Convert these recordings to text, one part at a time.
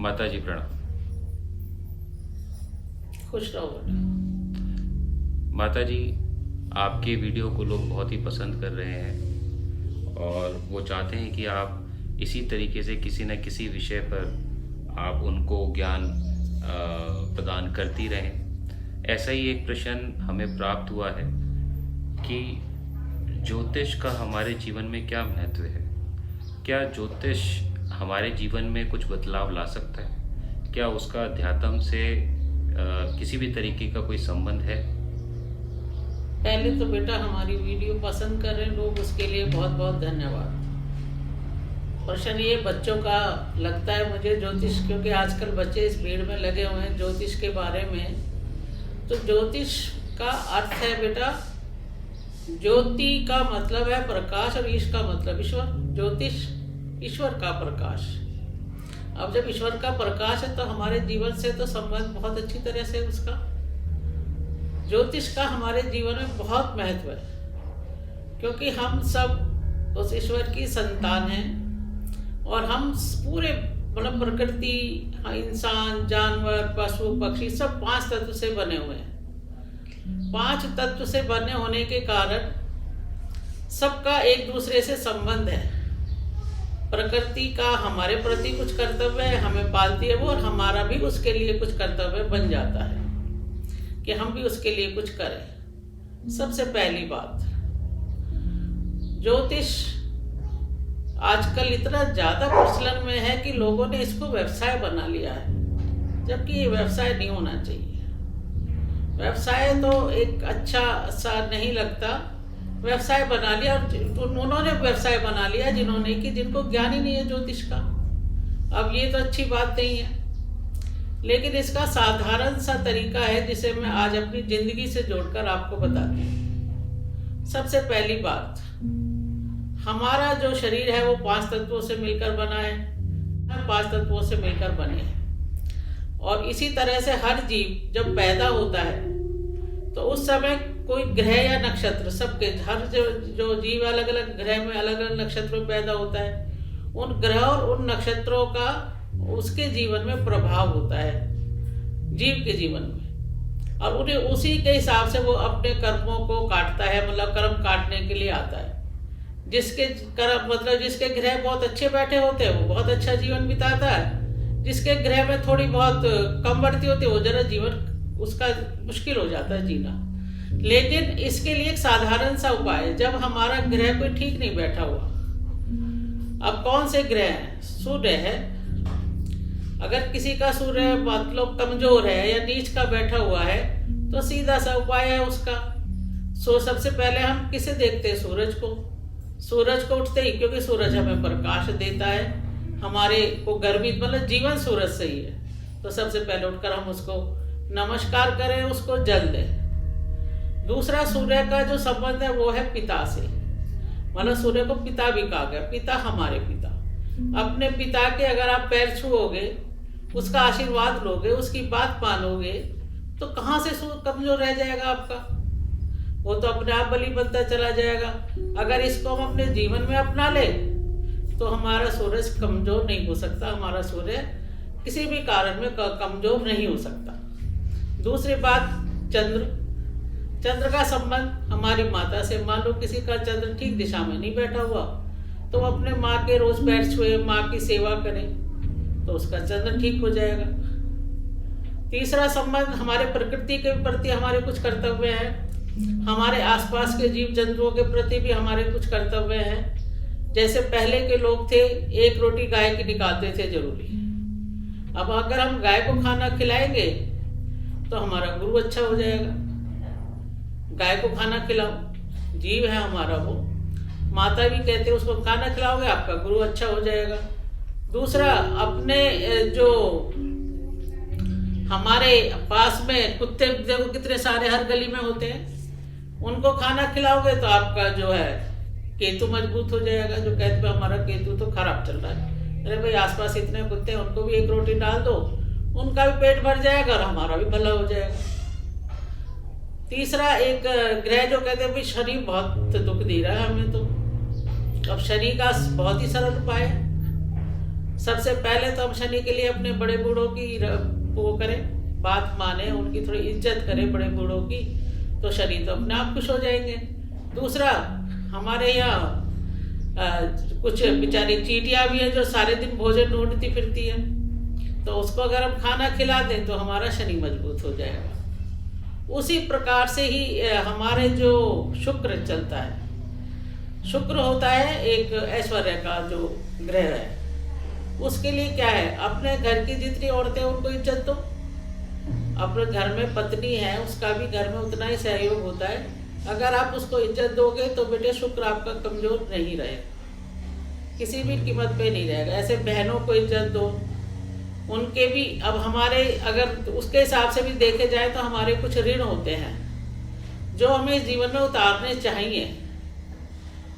माता जी प्रणाम। खुश रहो बेटा। माता जी, आपके वीडियो को लोग बहुत ही पसंद कर रहे हैं और वो चाहते हैं कि आप इसी तरीके से किसी न किसी विषय पर आप उनको ज्ञान प्रदान करती रहें। ऐसा ही एक प्रश्न हमें प्राप्त हुआ है कि ज्योतिष का हमारे जीवन में क्या महत्व है? क्या ज्योतिष हमारे जीवन में कुछ बदलाव ला सकता है? क्या उसका अध्यात्म से किसी भी तरीके का कोई संबंध है? पहले तो बेटा हमारी वीडियो पसंद कर रहे हैं लोग, उसके लिए बहुत बहुत धन्यवाद। प्रश्न ये बच्चों का लगता है मुझे ज्योतिष, क्योंकि आजकल बच्चे इस भीड़ में लगे हुए हैं ज्योतिष के बारे में। तो ज्योतिष का अर्थ है बेटा, ज्योति का मतलब है प्रकाश और ईश का मतलब ईश्वर। ज्योतिष ईश्वर का प्रकाश। अब जब ईश्वर का प्रकाश है तो हमारे जीवन से तो संबंध बहुत अच्छी तरह से उसका। ज्योतिष का हमारे जीवन में बहुत महत्व है, क्योंकि हम सब उस ईश्वर की संतान हैं और हम पूरे मतलब प्रकृति, इंसान, जानवर, पशु, पक्षी सब 5 तत्व से बने हुए हैं। 5 तत्व से बने होने के कारण सबका एक दूसरे से संबंध है। प्रकृति का हमारे प्रति कुछ कर्तव्य है, हमें पालती है वो, और हमारा भी उसके लिए कुछ कर्तव्य बन जाता है कि हम भी उसके लिए कुछ करें। सबसे पहली बात, ज्योतिष आजकल इतना ज्यादा प्रचलन में है कि लोगों ने इसको व्यवसाय बना लिया है, जबकि ये व्यवसाय नहीं होना चाहिए। व्यवसाय तो एक अच्छा सा नहीं लगता। व्यवसाय बना लिया, और उन्होंने व्यवसाय बना लिया जिन्होंने कि जिनको ज्ञान ही नहीं है ज्योतिष का। अब ये तो अच्छी बात नहीं है, लेकिन इसका साधारण सा तरीका है जिसे मैं आज अपनी जिंदगी से जोड़कर आपको बताती हूँ। सबसे पहली बात, हमारा जो शरीर है वो 5 तत्वों से मिलकर बना है। हम 5 तत्वों से मिलकर बने हैं, और इसी तरह से हर जीव जब पैदा होता है तो उस समय कोई ग्रह या नक्षत्र, सबके हर जो जीव अलग अलग ग्रह में अलग अलग नक्षत्र में पैदा होता है। उन ग्रह और उन नक्षत्रों का उसके जीवन में प्रभाव होता है, जीव के जीवन में, और उन्हें उसी के हिसाब से वो अपने कर्मों को काटता है, मतलब कर्म काटने के लिए आता है। जिसके कर्म मतलब जिसके ग्रह बहुत अच्छे बैठे होते हैं वो बहुत अच्छा जीवन बिताता है। जिसके ग्रह में थोड़ी बहुत कम बढ़ती होती है वो जरा जीवन उसका मुश्किल हो जाता है जीना। लेकिन इसके लिए एक साधारण सा उपाय है। जब हमारा ग्रह कोई ठीक नहीं बैठा हुआ, अब कौन से ग्रह हैं? सूर्य है। अगर किसी का सूर्य मतलब कमजोर है या नीच का बैठा हुआ है तो सीधा सा उपाय है उसका। सबसे पहले हम किसे देखते हैं? सूरज को। सूरज को उठते ही, क्योंकि सूरज हमें प्रकाश देता है, हमारे को गर्मी, मतलब जीवन सूरज से ही है। तो सबसे पहले उठकर हम उसको नमस्कार करें, उसको जल दें। दूसरा, सूर्य का जो संबंध है वो है पिता से, मतलब सूर्य को पिता भी कहा गया। पिता हमारे पिता, अपने पिता के अगर आप पैर छुओगे, उसका आशीर्वाद लोगे, उसकी बात मानोगे, तो कहाँ से कमजोर रह जाएगा आपका? वो तो अपने आप बलि बनता चला जाएगा। अगर इसको हम अपने जीवन में अपना ले तो हमारा सूरज कमजोर नहीं हो सकता, हमारा सूर्य किसी भी कारण में कमजोर नहीं हो सकता। दूसरी बात, चंद्र का संबंध हमारी माता से। मान लो किसी का चंद्र ठीक दिशा में नहीं बैठा हुआ तो अपने माँ के रोज पैर छुए, माँ की सेवा करें, तो उसका चंद्र ठीक हो जाएगा। तीसरा संबंध, हमारे प्रकृति के प्रति हमारे कुछ कर्तव्य हैं, हमारे आसपास के जीव जंतुओं के प्रति भी हमारे कुछ कर्तव्य हैं। जैसे पहले के लोग थे, 1 रोटी गाय की निकालते थे जरूरी। अब अगर हम गाय को खाना खिलाएंगे तो हमारा गुरु अच्छा हो जाएगा। गाय को खाना खिलाओ, जीव है हमारा वो। माता भी कहते हैं उसको खाना खिलाओगे आपका गुरु अच्छा हो जाएगा। दूसरा, अपने जो हमारे पास में कुत्ते देखो कितने सारे हर गली में होते हैं, उनको खाना खिलाओगे तो आपका जो है केतु मजबूत हो जाएगा। जो कहते हैं हमारा केतु तो खराब चल रहा है, अरे भाई आसपास इतने कुत्ते हैं, उनको भी 1 रोटी डाल दो, उनका भी पेट भर जाएगा और हमारा भी भला हो जाएगा। तीसरा, एक ग्रह जो कहते हैं भाई शनि बहुत दुख दे रहा है हमें, तो अब शनि का बहुत ही सरल उपाय है। सबसे पहले तो हम शनि के लिए अपने बड़े बूढ़ों की वो करें, बात माने, उनकी थोड़ी इज्जत करें बड़े बूढ़ों की, तो शनि तो अपने आप खुश हो जाएंगे। दूसरा, हमारे यहाँ कुछ बेचारी चींटियाँ भी हैं जो सारे दिन भोजन ढूंढती फिरती है, तो उसको अगर हम खाना खिला दें तो हमारा शनि मजबूत हो जाएगा। उसी प्रकार से ही हमारे जो शुक्र चलता है, शुक्र होता है एक ऐश्वर्य का जो ग्रह है, उसके लिए क्या है, अपने घर की जितनी औरतें उनको इज्जत दो, अपने घर में पत्नी है उसका भी घर में उतना ही सहयोग होता है। अगर आप उसको इज्जत दोगे तो बेटे शुक्र आपका कमजोर नहीं रहेगा, किसी भी कीमत पे नहीं रहेगा। ऐसे बहनों को इज्जत दो, उनके भी, अब हमारे अगर उसके हिसाब से भी देखे जाए तो हमारे कुछ ऋण होते हैं जो हमें जीवन में उतारने चाहिए।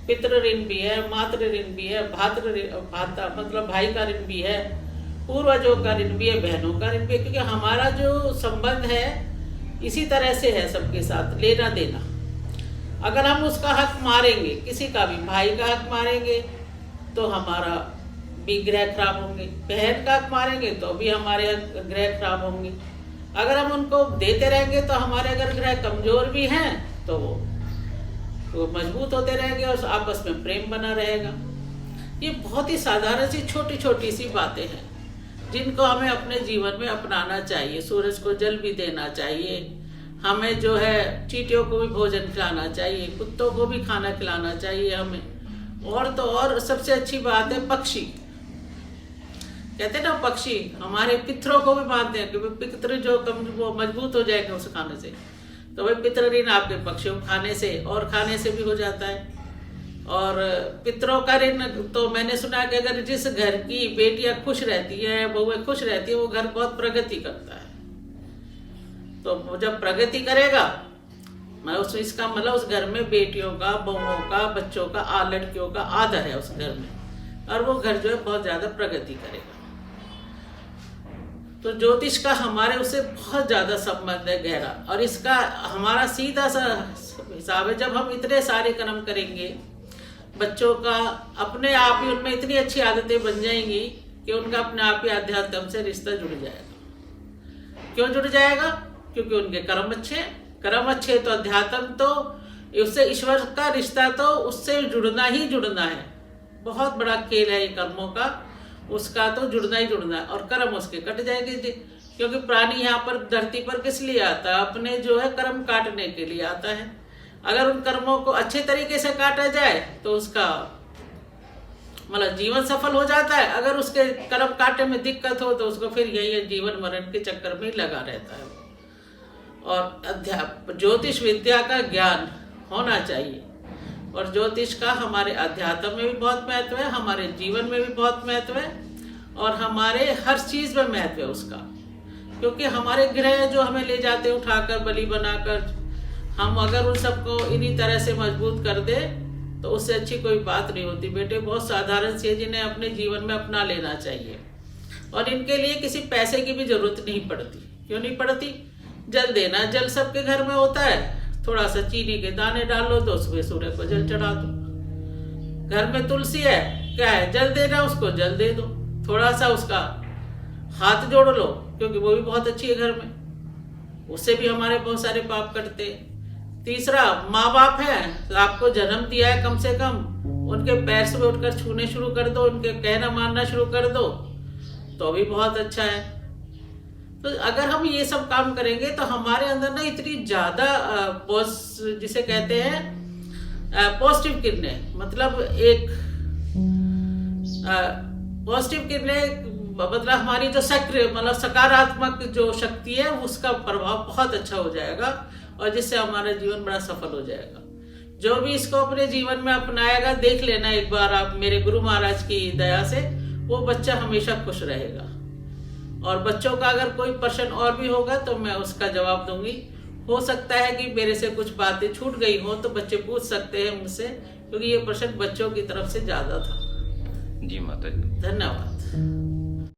पितृ ऋण भी है, मातृ ऋण भी है, भाता मतलब भाई का ऋण भी है, पूर्वजों का ऋण भी है, बहनों का ऋण भी है, क्योंकि हमारा जो संबंध है इसी तरह से है, सबके साथ लेना देना। अगर हम उसका हक मारेंगे, किसी का भी भाई का हक मारेंगे तो हमारा भी ग्रह खराब होंगे, बहन का हक मारेंगे तो भी हमारे ग्रह खराब होंगे। अगर हम उनको देते रहेंगे तो हमारे अगर ग्रह कमजोर भी हैं तो वो मजबूत होते रहेंगे और आपस में प्रेम बना रहेगा। ये बहुत ही साधारण सी छोटी छोटी सी बातें हैं जिनको हमें अपने जीवन में अपनाना चाहिए। सूरज को जल भी देना चाहिए, हमें जो है चींटियों को भी भोजन खिलाना चाहिए, कुत्तों को भी खाना खिलाना चाहिए हमें। और तो और सबसे अच्छी बात है पक्षी, कहते हैं ना पक्षी हमारे पितरों को भी मानते हैं कि पितर जो वो मजबूत हो जाएंगे उस खाने से, तो भाई पितर ऋण आपके पक्षियों खाने से और खाने से भी हो जाता है। और पितरों का ऋण तो मैंने सुना कि अगर जिस घर की बेटियां खुश रहती हैं, बहुएं खुश रहती है, वो घर बहुत प्रगति करता है। तो जब प्रगति करेगा, मैं इसका मतलब उस घर में बेटियों का, बहुओं का, बच्चों का, लड़कियों का आदर है उस घर में, और वो घर जो है बहुत ज्यादा प्रगति करेगा। तो ज्योतिष का हमारे उससे बहुत ज्यादा संबंध है गहरा, और इसका हमारा सीधा सा हिसाब है, जब हम इतने सारे कर्म करेंगे बच्चों का अपने आप ही उनमें इतनी अच्छी आदतें बन जाएंगी कि उनका अपने आप ही अध्यात्म से रिश्ता जुड़ जाएगा। क्यों जुड़ जाएगा? क्योंकि उनके कर्म अच्छे हैं। कर्म अच्छे तो अध्यात्म तो उससे ईश्वर का रिश्ता तो उससे जुड़ना ही जुड़ना है। बहुत बड़ा खेल है ये कर्मों का, उसका तो जुड़ना ही जुड़ना है, और कर्म उसके कट जाएंगे। क्योंकि प्राणी यहाँ पर धरती पर किस लिए आता है? अपने जो है कर्म काटने के लिए आता है। अगर उन कर्मों को अच्छे तरीके से काटा जाए तो उसका मतलब जीवन सफल हो जाता है। अगर उसके कर्म काटने में दिक्कत हो तो उसको फिर यही जीवन मरण के चक्कर में लगा रहता है। और ज्योतिष विद्या का ज्ञान होना चाहिए, और ज्योतिष का हमारे अध्यात्म में भी बहुत महत्व है, हमारे जीवन में भी बहुत महत्व है, और हमारे हर चीज में महत्व है उसका। क्योंकि हमारे ग्रह जो हमें ले जाते हैं उठाकर बलि बनाकर, हम अगर उन सबको इन्हीं तरह से मजबूत कर दे तो उससे अच्छी कोई बात नहीं होती बेटे। बहुत साधारण सी है जिन्हें अपने जीवन में अपना लेना चाहिए, और इनके लिए किसी पैसे की भी जरूरत नहीं पड़ती। क्यों नहीं पड़ती? जल देना, जल सबके घर में होता है। थोड़ा सा चीनी के दाने डाल लो तो सुबह सूर्य को जल चढ़ा दो। घर में तुलसी है, क्या है, जल देना, उसको जल दे दो। थोड़ा सा उसका हाथ जोड़ लो, क्योंकि वो भी बहुत अच्छी है घर में, उससे भी हमारे बहुत सारे पाप कटते। तीसरा, माँ बाप है तो आपको जन्म दिया है, कम से कम उनके पैर से उठकर छूने शुरू कर दो, उनके कहना मानना शुरू कर दो, तो भी बहुत अच्छा है। तो अगर हम ये सब काम करेंगे तो हमारे अंदर ना इतनी ज्यादा जिसे कहते हैं पॉजिटिव किरणें, मतलब एक पॉजिटिव किरणें मतलब हमारी जो मतलब सकारात्मक जो शक्ति है उसका प्रभाव बहुत अच्छा हो जाएगा, और जिससे हमारा जीवन बड़ा सफल हो जाएगा। जो भी इसको अपने जीवन में अपनाएगा, देख लेना एक बार आप, मेरे गुरु महाराज की दया से वो बच्चा हमेशा खुश रहेगा। और बच्चों का अगर कोई प्रश्न और भी होगा तो मैं उसका जवाब दूंगी। हो सकता है कि मेरे से कुछ बातें छूट गई हो तो बच्चे पूछ सकते हैं मुझसे, क्योंकि ये प्रश्न बच्चों की तरफ से ज्यादा था। जी माता जी, धन्यवाद।